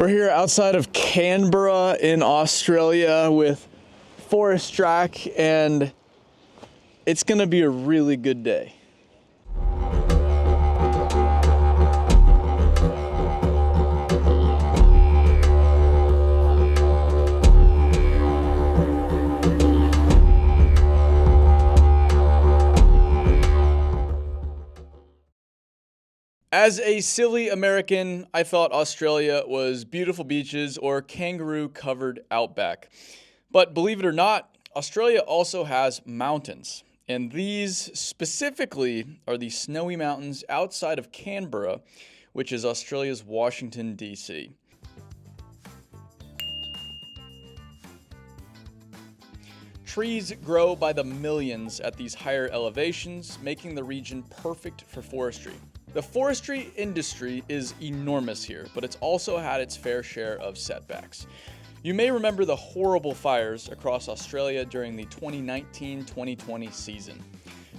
We're here outside of Canberra in Australia with Forestrack, and it's gonna be a really good day. As a silly American, I thought Australia was beautiful beaches or kangaroo-covered outback. But believe it or not, Australia also has mountains. And these specifically are the snowy mountains outside of Canberra, which is Australia's Washington, D.C. Trees grow by the millions at these higher elevations, making the region perfect for forestry. The forestry industry is enormous here, but it's also had its fair share of setbacks. You may remember the horrible fires across Australia during the 2019-2020 season.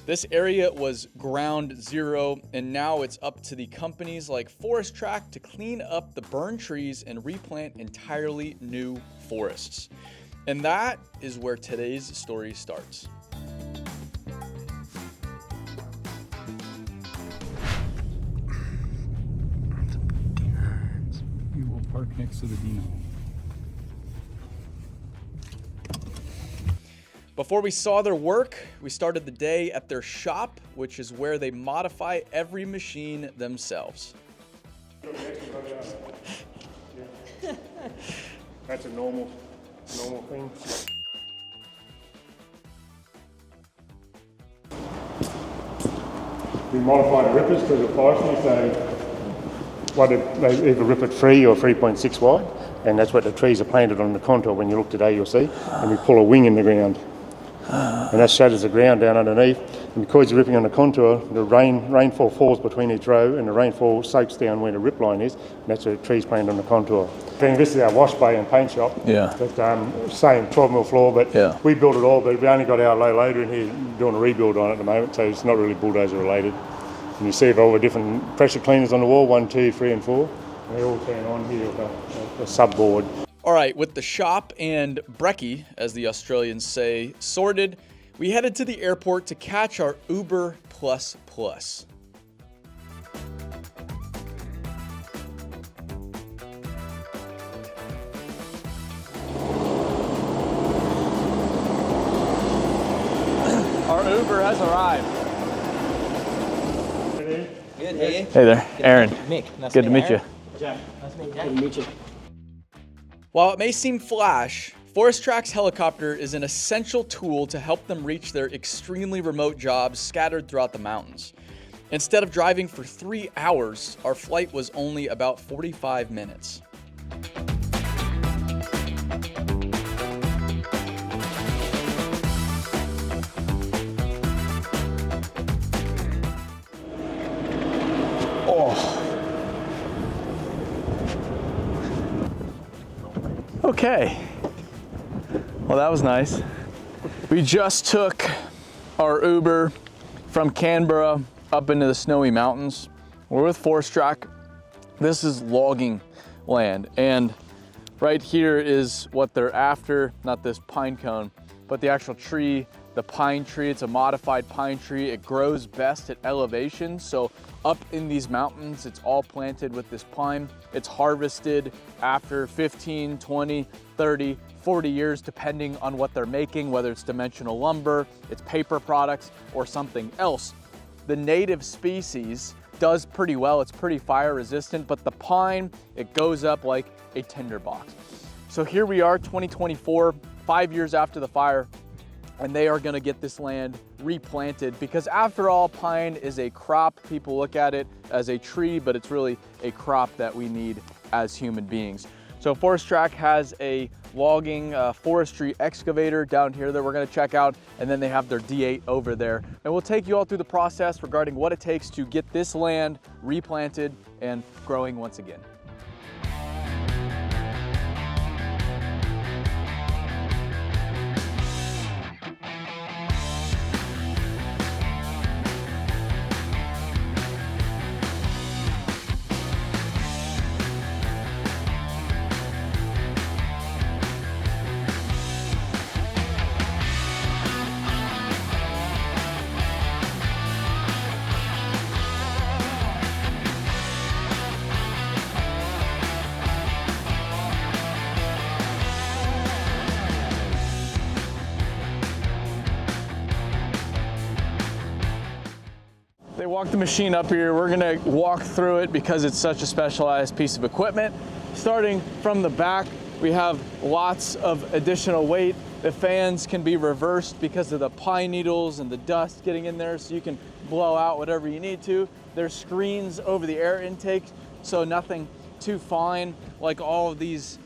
This area was ground zero, and now it's up to the companies like Forestrack to clean up the burned trees and replant entirely new forests. And that is where today's story starts. We will park next to the Dino. Before we saw their work, we started the day at their shop, which is where they modify every machine themselves. That's a normal thing. We modify the rippers to the forestry, so they either rip it 3 or 3.6 wide, and that's what the trees are planted on the contour. When you look today, you'll see, and we pull a wing in the ground, and that shatters the ground down underneath. And because you're ripping on the contour, the rainfall falls between each row, and the rainfall soaks down where the rip line is, and that's where the trees planted on the contour. This is our wash bay and paint shop. Yeah. But same 12mm floor, but yeah. We built it all, but we only got our low loader in here doing a rebuild on it at the moment, so it's not really bulldozer related. And you see all the different pressure cleaners on the wall, 1, 2, 3 and 4. And they all turn on here with a subboard. All right, with the shop and brekkie, as the Australians say, sorted, we headed to the airport to catch our Uber Plus Plus. Our Uber has arrived. Good, hey. Hey there, Aaron. Mick, nice Good to meet you. Jack, nice to meet you. Good to meet you. While it may seem flash, Forestrack's helicopter is an essential tool to help them reach their extremely remote jobs scattered throughout the mountains. Instead of driving for 3 hours, our flight was only about 45 minutes. Okay, well that was nice. We just took our Uber from Canberra up into the snowy mountains. We're with Forestrack. This is logging land, and right here is what they're after, not this pine cone, but the actual tree, the pine tree. It's a modified pine tree. It grows best at elevation, so up in these mountains, it's all planted with this pine. It's harvested after 15, 20, 30, 40 years, depending on what they're making, whether it's dimensional lumber, it's paper products, or something else. The native species does pretty well. It's pretty fire resistant, but the pine, it goes up like a tinderbox. So here we are, 2024, 5 years after the fire, and they are gonna get this land replanted, because after all, pine is a crop. People look at it as a tree, but it's really a crop that we need as human beings. So Forestrack has a logging forestry excavator down here that we're gonna check out, and then they have their D8 over there. And we'll take you all through the process regarding what it takes to get this land replanted and growing once again. walk the machine up here. We're gonna walk through it because it's such a specialized piece of equipment. Starting from the back, we have lots of additional weight. The fans can be reversed because of the pine needles and the dust getting in there, so you can blow out whatever you need to. There's screens over the air intake, so nothing too fine like all of these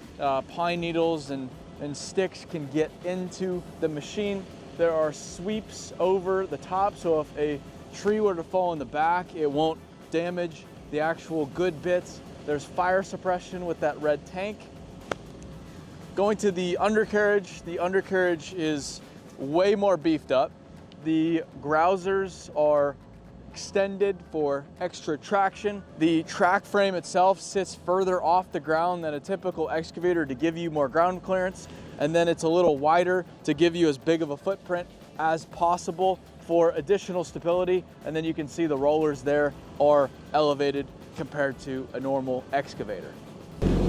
pine needles and sticks can get into the machine. There are sweeps over the top, so if a tree were to fall in the back, it won't damage the actual good bits. There's fire suppression with that red tank. Going to the undercarriage is way more beefed up. The grousers are extended for extra traction. The track frame itself sits further off the ground than a typical excavator to give you more ground clearance, and then it's a little wider to give you as big of a footprint as possible for additional stability. And then you can see the rollers there are elevated compared to a normal excavator.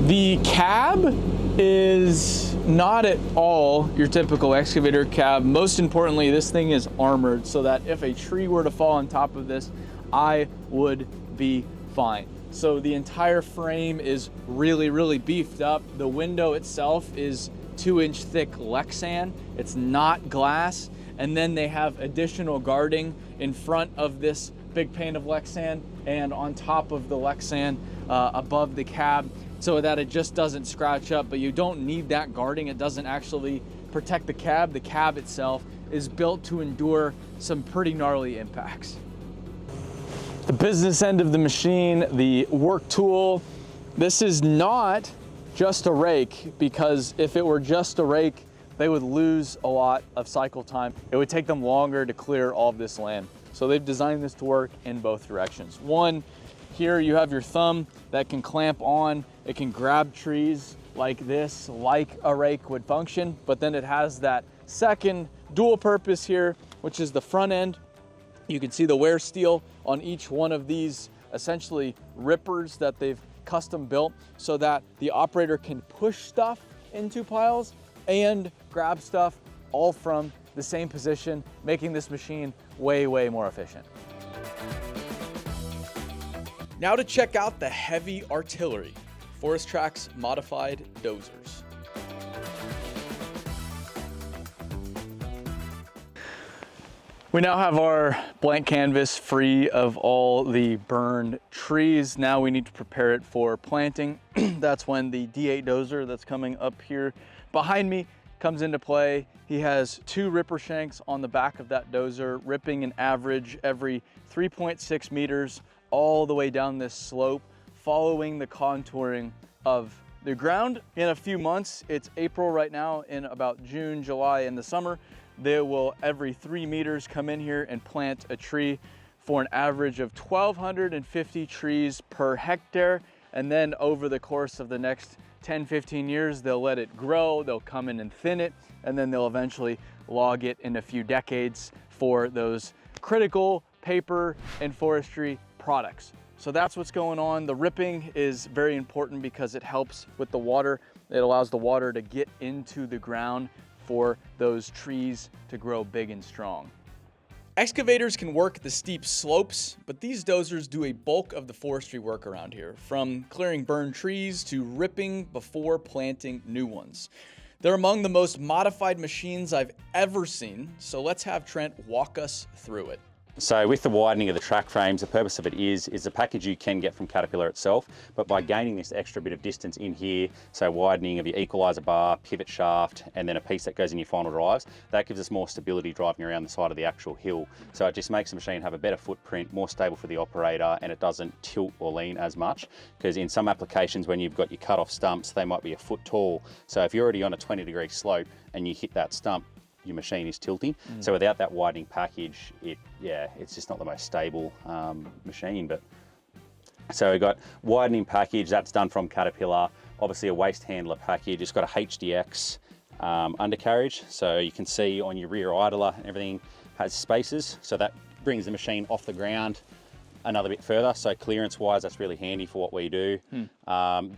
The cab is not at all your typical excavator cab. Most importantly, this thing is armored so that if a tree were to fall on top of this, I would be fine. So the entire frame is really, really beefed up. The window itself is 2-inch thick Lexan. It's not glass. And then they have additional guarding in front of this big pane of Lexan and on top of the Lexan above the cab, so that it just doesn't scratch up. But you don't need that guarding. It doesn't actually protect the cab. The cab itself is built to endure some pretty gnarly impacts. The business end of the machine, the work tool. This is not just a rake, because if it were just a rake, they would lose a lot of cycle time. It would take them longer to clear all of this land. So they've designed this to work in both directions. One, here you have your thumb that can clamp on. It can grab trees like this, like a rake would function, but then it has that second dual purpose here, which is the front end. You can see the wear steel on each one of these essentially rippers that they've custom built so that the operator can push stuff into piles and grab stuff all from the same position, making this machine way, way more efficient. Now to check out the heavy artillery, Forestrack's modified dozers. We now have our blank canvas free of all the burned trees. Now we need to prepare it for planting. That's when the D8 dozer that's coming up here behind me comes into play. He has 2 ripper shanks on the back of that dozer, ripping an average every 3.6 meters all the way down this slope, following the contouring of the ground. In a few months, it's April right now, in about June, July in the summer, they will every 3 meters come in here and plant a tree for an average of 1,250 trees per hectare. And then over the course of the next 10-15 years, they'll let it grow, they'll come in and thin it, and then they'll eventually log it in a few decades for those critical paper and forestry products. So that's what's going on. The ripping is very important because it helps with the water. It allows the water to get into the ground for those trees to grow big and strong. Excavators can work the steep slopes, but these dozers do a bulk of the forestry work around here, from clearing burned trees to ripping before planting new ones. They're among the most modified machines I've ever seen, so let's have Trent walk us through it. So with the widening of the track frames, the purpose of it is a package you can get from Caterpillar itself, but by gaining this extra bit of distance in here, so widening of your equalizer bar, pivot shaft, and then a piece that goes in your final drives, that gives us more stability driving around the side of the actual hill. So it just makes the machine have a better footprint, more stable for the operator, and it doesn't tilt or lean as much, because in some applications when you've got your cut off stumps, they might be a foot tall. So if you're already on a 20-degree slope and you hit that stump, your machine is tilting. So without that widening package, it's just not the most stable machine. But so we've got widening package that's done from Caterpillar, obviously a waste handler package. It's got a HDX undercarriage, so you can see on your rear idler everything has spaces, so that brings the machine off the ground another bit further. So clearance wise, that's really handy for what we do.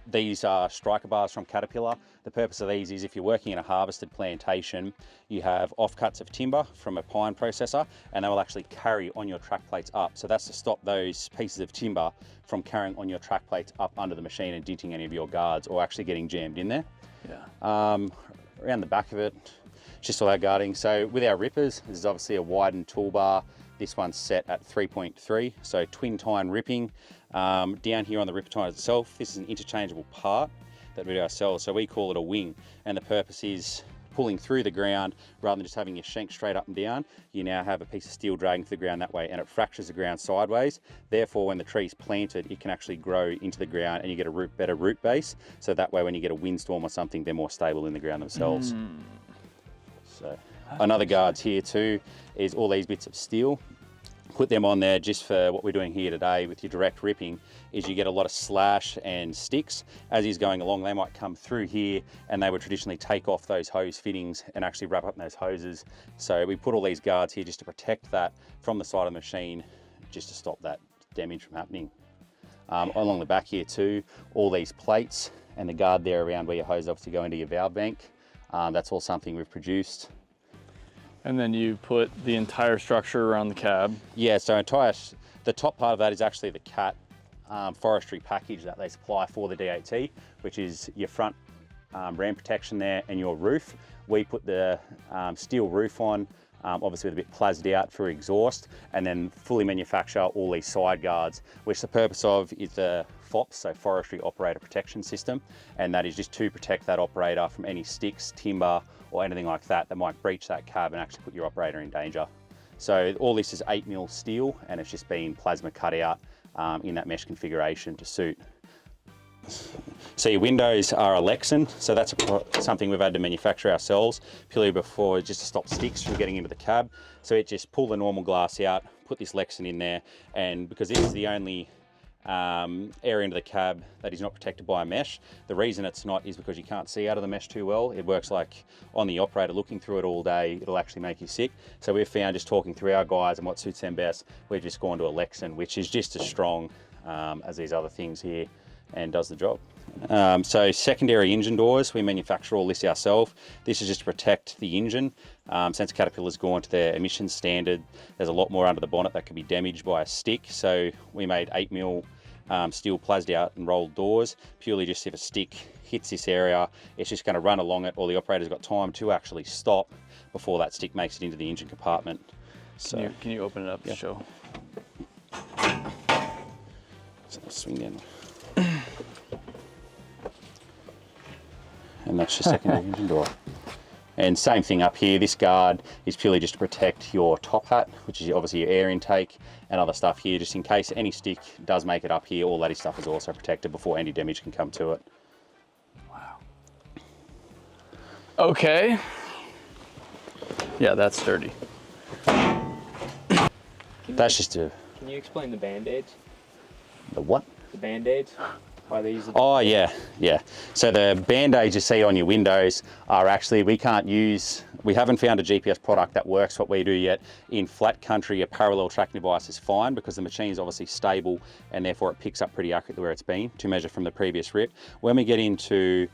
These are striker bars from Caterpillar. The purpose of these is if you're working in a harvested plantation, you have offcuts of timber from a pine processor, and they will actually carry on your track plates up. So that's to stop those pieces of timber from carrying on your track plates up under the machine and denting any of your guards or actually getting jammed in there. Around the back of it, just all our guarding. So with our rippers, this is obviously a widened toolbar. This one's set at 3.3, so twin tine ripping. Down here on the ripper tine itself, this is an interchangeable part that we do ourselves, so we call it a wing, and the purpose is pulling through the ground rather than just having your shank straight up and down. You now have a piece of steel dragging through the ground that way, and it fractures the ground sideways. Therefore, when the tree's planted, it can actually grow into the ground and you get a better root base, so that way when you get a windstorm or something, they're more stable in the ground themselves. So another guards here too is all these bits of steel. Put them on there just for what we're doing here today with your direct ripping, is you get a lot of slash and sticks. As he's going along, they might come through here and they would traditionally take off those hose fittings and actually wrap up those hoses. So we put all these guards here just to protect that from the side of the machine, just to stop that damage from happening. Along the back here too, all these plates and the guard there around where your hose obviously go into your valve bank. That's all something we've produced. And then you put the entire structure around the cab. Yeah, so the top part of that is actually the CAT forestry package that they supply for the DAT, which is your front ram protection there and your roof. We put the steel roof on, obviously with a bit plazzed out for exhaust, and then fully manufacture all these side guards, which the purpose of is the FOPS, so Forestry Operator Protection System, and that is just to protect that operator from any sticks, timber, or anything like that that might breach that cab and actually put your operator in danger. So all this is 8mm steel, and it's just been plasma cut out in that mesh configuration to suit. So your windows are a Lexan, so that's something we've had to manufacture ourselves purely before, just to stop sticks from getting into the cab. So it just pull the normal glass out, put this Lexan in there, and because this is the only area into the cab that is not protected by a mesh. The reason it's not is because you can't see out of the mesh too well. It works like on the operator looking through it all day, it'll actually make you sick. So we've found, just talking through our guys and what suits them best, we've just gone to a Lexan, which is just as strong as these other things here and does the job. So secondary engine doors, we manufacture all this ourselves. This is just to protect the engine. Since Caterpillar's gone to their emissions standard, there's a lot more under the bonnet that could be damaged by a stick. So we made 8mm steel plazzed out and rolled doors, purely just if a stick hits this area, it's just going to run along it, or the operator's got time to actually stop before that stick makes it into the engine compartment. So Can you open it up to show? So I'll swing down. And that's your secondary engine door. And same thing up here, this guard is purely just to protect your top hat, which is obviously your air intake, and other stuff here, just in case any stick does make it up here, all that stuff is also protected before any damage can come to it. Wow. Okay. Yeah, that's sturdy. That's just a... Can you explain the band-aids? The what? The band-aids? Why they use the Oh yeah. So the band-aids you see on your windows are actually, we haven't found a GPS product that works what we do yet. In flat country, a parallel tracking device is fine because the machine is obviously stable and therefore it picks up pretty accurately where it's been to measure from the previous rip. When we get into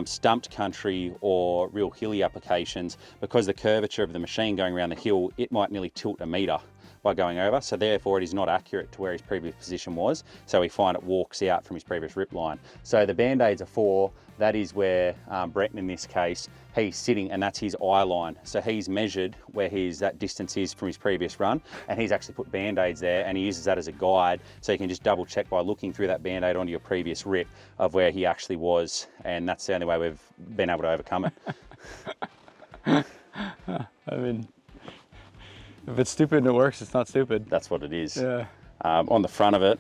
stumped country or real hilly applications, because the curvature of the machine going around the hill, it might nearly tilt a metre by going over, so therefore it is not accurate to where his previous position was, so we find it walks out from his previous rip line. So the band-aids are for, that is where Breton in this case, he's sitting and that's his eye line. So he's measured where that distance is from his previous run, and he's actually put band-aids there, and he uses that as a guide, so you can just double check by looking through that band-aid onto your previous rip of where he actually was, and that's the only way we've been able to overcome it. I mean, if it's stupid and it works, it's not stupid. That's what it is. Yeah. On the front of it.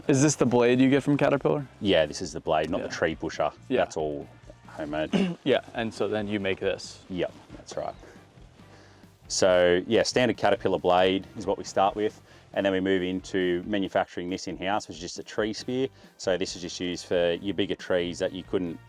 Is this the blade you get from Caterpillar? Yeah, this is the blade, not the tree pusher. Yeah. That's all homemade. Yeah, and so then you make this. Yep, that's right. So yeah, standard Caterpillar blade is what we start with, and then we move into manufacturing this in-house, which is just a tree spear. So this is just used for your bigger trees that you couldn't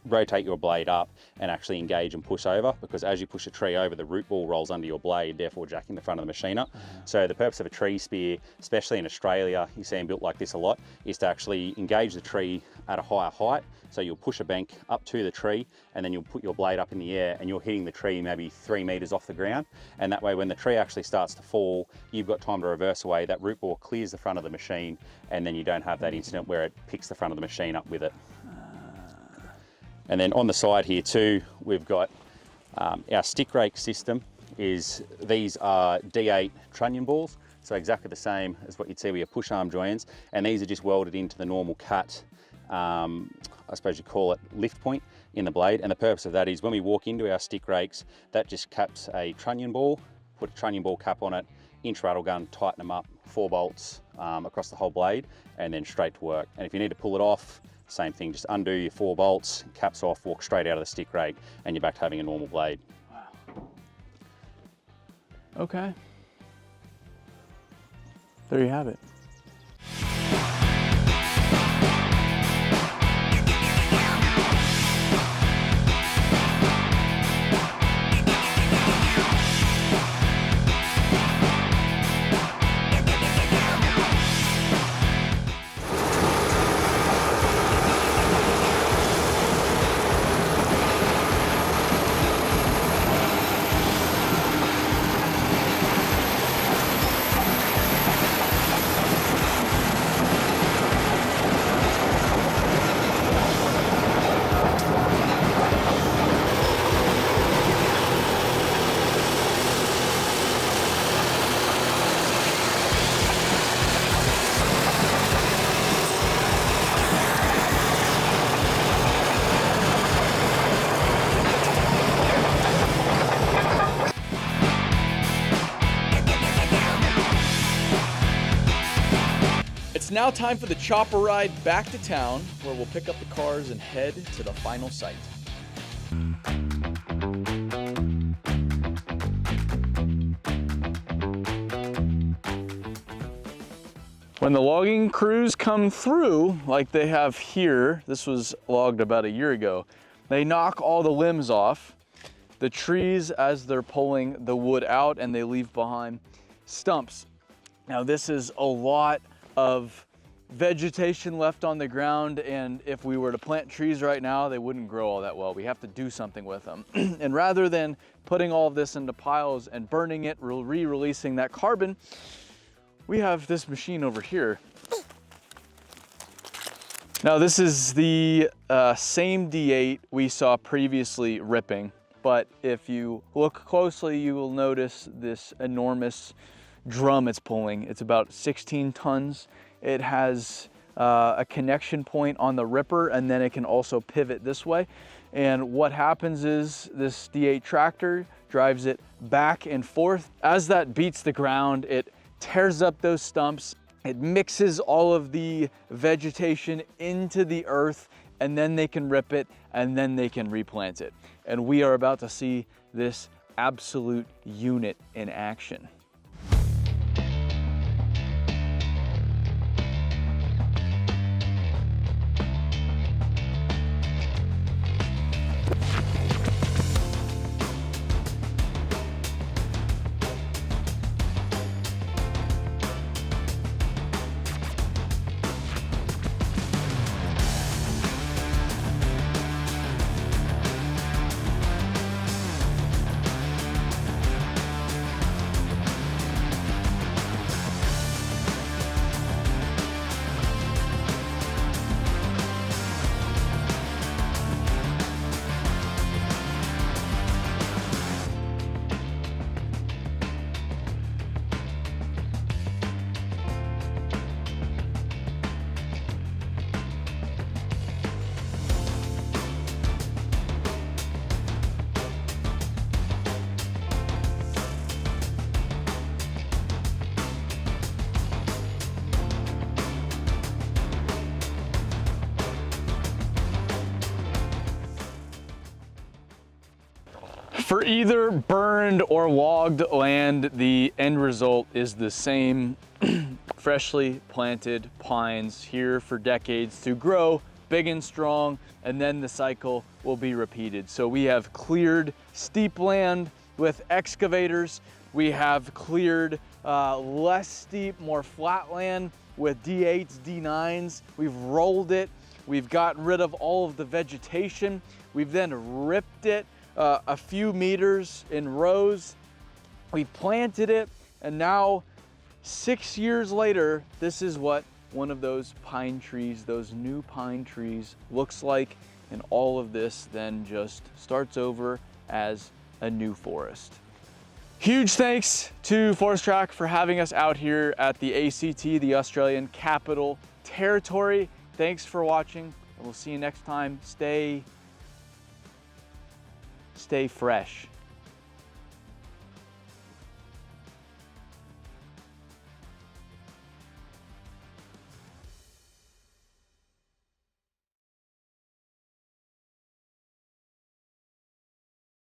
rotate your blade up and actually engage and push over, because as you push a tree over, the root ball rolls under your blade, therefore jacking the front of the machine up. So the purpose of a tree spear, especially in Australia, you see them built like this a lot, is to actually engage the tree at a higher height. So you'll push a bank up to the tree and then you'll put your blade up in the air and you're hitting the tree maybe 3 meters off the ground. And that way, when the tree actually starts to fall, you've got time to reverse away. That root ball clears the front of the machine and then you don't have that incident where it picks the front of the machine up with it. And then on the side here too, we've got our stick rake system. These are D8 trunnion balls. So exactly the same as what you'd see with your push arm joins. And these are just welded into the normal cut, I suppose you call it, lift point in the blade. And the purpose of that is when we walk into our stick rakes, that just caps a trunnion ball, put a trunnion ball cap on it, inch rattle gun, tighten them up, 4 bolts across the whole blade, and then straight to work. And if you need to pull it off, same thing, just undo your 4 bolts, caps off, walk straight out of the stick rake, and you're back to having a normal blade. Wow. Okay. There you have it. It's now time for the chopper ride back to town, where we'll pick up the cars and head to the final site. When the logging crews come through, like they have here, this was logged about a year ago, they knock all the limbs off, the trees as they're pulling the wood out, and they leave behind stumps. Now this is a lot of vegetation left on the ground, and if we were to plant trees right now, they wouldn't grow all that well. We have to do something with them. And rather than putting all of this into piles and burning it, re-releasing that carbon, we have this machine over here. Now this is the same D8 we saw previously ripping, but if you look closely, you will notice this enormous drum it's pulling. It's about 16 tons. It has a connection point on the ripper, and then it can also pivot this way. And what happens is this D8 tractor drives it back and forth. As that beats the ground, it tears up those stumps. It mixes all of the vegetation into the earth, and then they can rip it, and then they can replant it. And we are about to see this absolute unit in action. For either burned or logged land, the end result is the same. Freshly planted pines here for decades to grow big and strong, and then the cycle will be repeated. So we have cleared steep land with excavators. We have cleared less steep, more flat land with D8s, D9s. We've rolled it. We've gotten rid of all of the vegetation. We've then ripped it a few meters in rows. We planted it, and now 6 years later, this is what one of those pine trees, those new pine trees, looks like. And all of this then just starts over as a new forest. Huge thanks to Forestrack for having us out here at the ACT, the Australian Capital Territory. Thanks for watching, and we'll see you next time. Stay fresh.